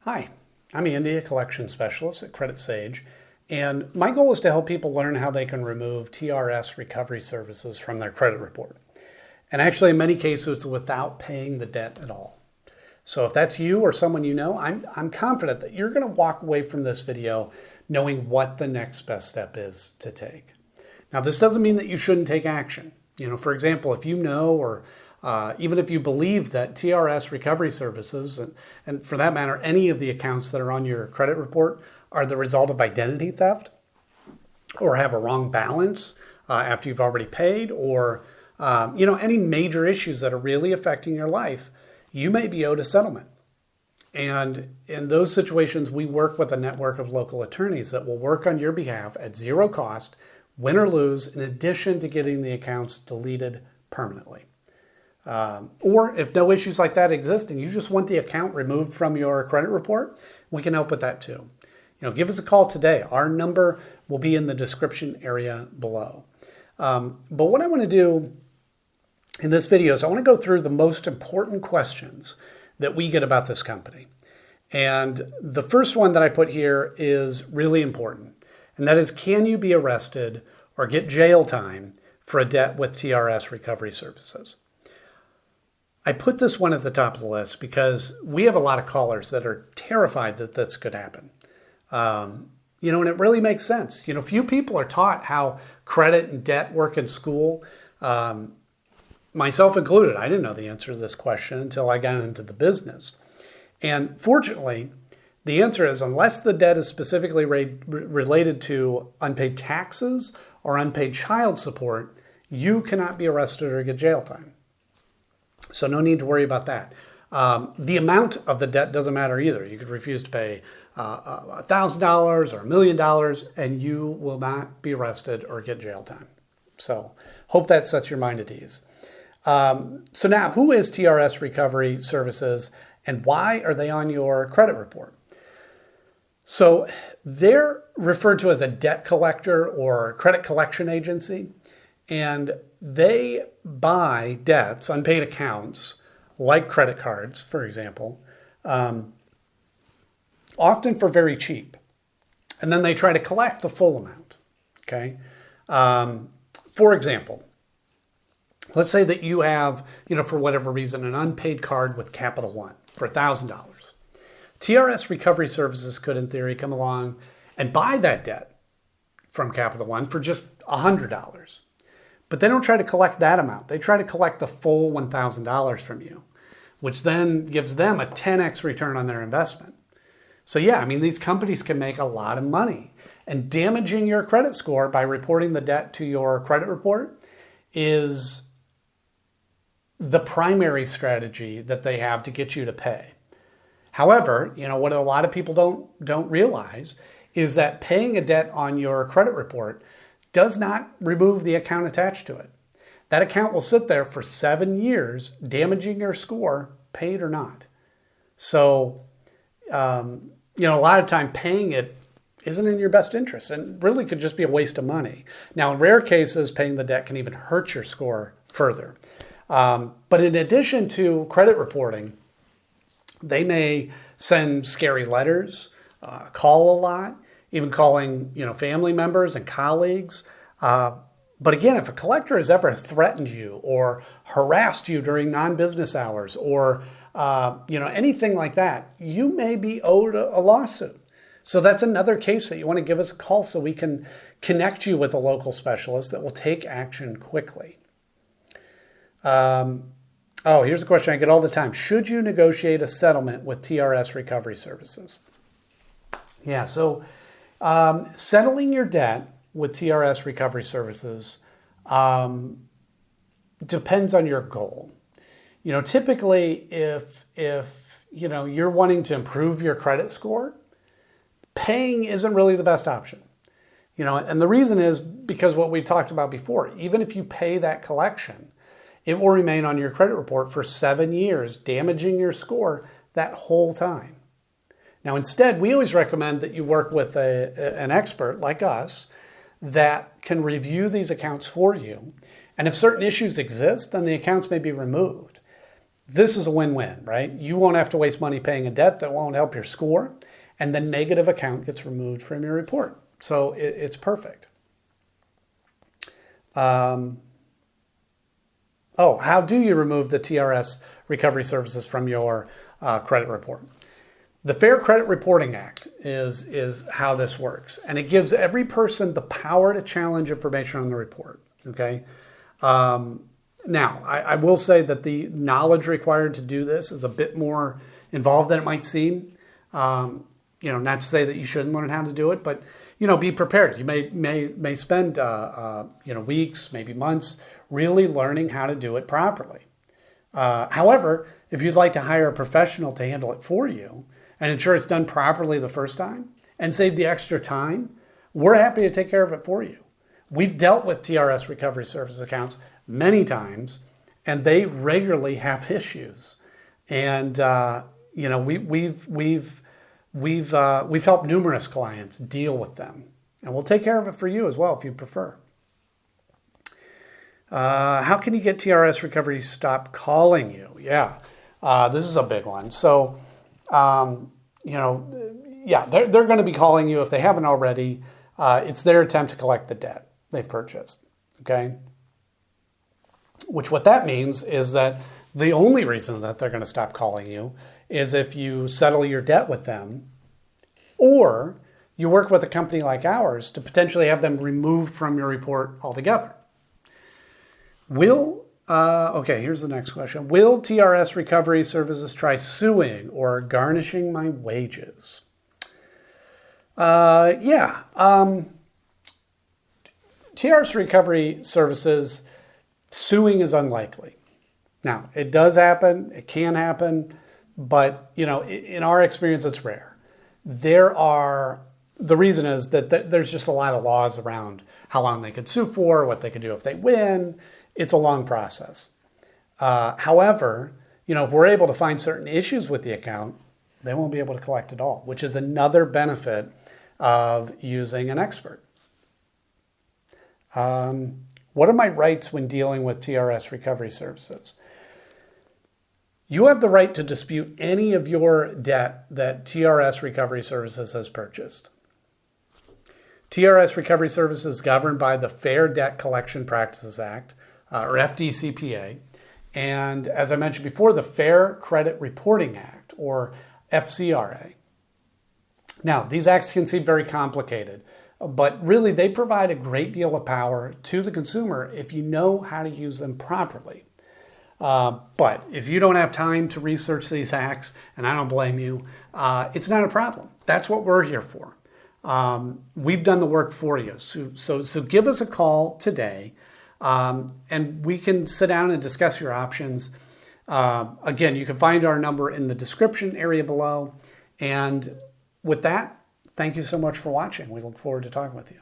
Hi, I'm Andy, a collection specialist at Credit Sage, and my goal is to help people learn how they can remove TRS Recovery Services from their credit report. And actually, in many cases, without paying the debt at all. So if that's you or someone you know, I'm confident that you're going to walk away from this video knowing what the next best step is to take. Now, this doesn't mean that you shouldn't take action. For example, if you know or even if you believe that TRS Recovery Services, and for that matter, any of the accounts that are on your credit report are the result of identity theft or have a wrong balance after you've already paid, or any major issues that are really affecting your life, you may be owed a settlement. And in those situations, we work with a network of local attorneys that will work on your behalf at zero cost, win or lose, in addition to getting the accounts deleted permanently. Or if no issues like that exist and you just want the account removed from your credit report, we can help with that too. Give us a call today. Our number will be in the description area below. But what I want to do in this video is I want to go through the most important questions that we get about this company. And the first one that I put here is really important. And that is, can you be arrested or get jail time for a debt with TRS Recovery Services? I put this one at the top of the list because we have a lot of callers that are terrified that this could happen. And it really makes sense. Few people are taught how credit and debt work in school, myself included. I didn't know the answer to this question until I got into the business. And fortunately, the answer is, unless the debt is specifically related to unpaid taxes or unpaid child support, you cannot be arrested or get jail time. So no need to worry about that. The amount of the debt doesn't matter either. You could refuse to pay $1,000 or $1 million and you will not be arrested or get jail time. So hope that sets your mind at ease. So now, who is TRS Recovery Services and why are they on your credit report? So they're referred to as a debt collector or credit collection agency, and they buy debts, unpaid accounts, like credit cards, for example, often for very cheap. And then they try to collect the full amount, okay? For example, let's say that you have, for whatever reason, an unpaid card with Capital One for $1,000. TRS Recovery Services could, in theory, come along and buy that debt from Capital One for just $100. But they don't try to collect that amount. They try to collect the full $1,000 from you, which then gives them a 10x return on their investment. So yeah, these companies can make a lot of money. And damaging your credit score by reporting the debt to your credit report is the primary strategy that they have to get you to pay. However, what a lot of people don't realize is that paying a debt on your credit report does not remove the account attached to it. That account will sit there for 7 years, damaging your score, paid or not. So, a lot of time paying it isn't in your best interest and really could just be a waste of money. Now, in rare cases, paying the debt can even hurt your score further. But in addition to credit reporting, they may send scary letters, call a lot, even calling, family members and colleagues. But again, if a collector has ever threatened you or harassed you during non-business hours or, anything like that, you may be owed a lawsuit. So that's another case that you want to give us a call so we can connect you with a local specialist that will take action quickly. Here's a question I get all the time. Should you negotiate a settlement with TRS Recovery Services? Yeah, so settling your debt with TRS Recovery Services depends on your goal. Typically, if you're wanting to improve your credit score, paying isn't really the best option. And the reason is because what we talked about before, even if you pay that collection, it will remain on your credit report for 7 years, damaging your score that whole time. Now, instead, we always recommend that you work with an expert like us that can review these accounts for you. And if certain issues exist, then the accounts may be removed. This is a win-win, right? You won't have to waste money paying a debt that won't help your score, and the negative account gets removed from your report. So it's perfect. Oh, how do you remove the TRS Recovery Services from your credit report? The Fair Credit Reporting Act is how this works, and it gives every person the power to challenge information on the report, okay? Now, I will say that the knowledge required to do this is a bit more involved than it might seem. Not to say that you shouldn't learn how to do it, but be prepared. You may spend weeks, maybe months, really learning how to do it properly. However, if you'd like to hire a professional to handle it for you and ensure it's done properly the first time and save the extra time, we're happy to take care of it for you. We've dealt with TRS Recovery Services accounts many times, and they regularly have issues. And we've helped numerous clients deal with them, and we'll take care of it for you as well if you prefer. How can you get TRS Recovery to stop calling you? Yeah, this is a big one. So, they're going to be calling you if they haven't already. It's their attempt to collect the debt they've purchased. Okay. What that means is that the only reason that they're going to stop calling you is if you settle your debt with them, or you work with a company like ours to potentially have them removed from your report altogether. Here's the next question. Will TRS Recovery Services try suing or garnishing my wages? TRS Recovery Services, suing is unlikely. Now, it does happen, it can happen, but in our experience, it's rare. The reason is that there's just a lot of laws around how long they could sue for, what they could do if they win. It's a long process. However, if we're able to find certain issues with the account, they won't be able to collect it all, which is another benefit of using an expert. What are my rights when dealing with TRS Recovery Services? You have the right to dispute any of your debt that TRS Recovery Services has purchased. TRS Recovery Services is governed by the Fair Debt Collection Practices Act, or FDCPA, and as I mentioned before, the Fair Credit Reporting Act, or FCRA. Now, these acts can seem very complicated, but really they provide a great deal of power to the consumer if you know how to use them properly. But if you don't have time to research these acts, and I don't blame you, it's not a problem. That's what we're here for. We've done the work for you. So give us a call today, and we can sit down and discuss your options. Again, you can find our number in the description area below. And with that, thank you so much for watching. We look forward to talking with you.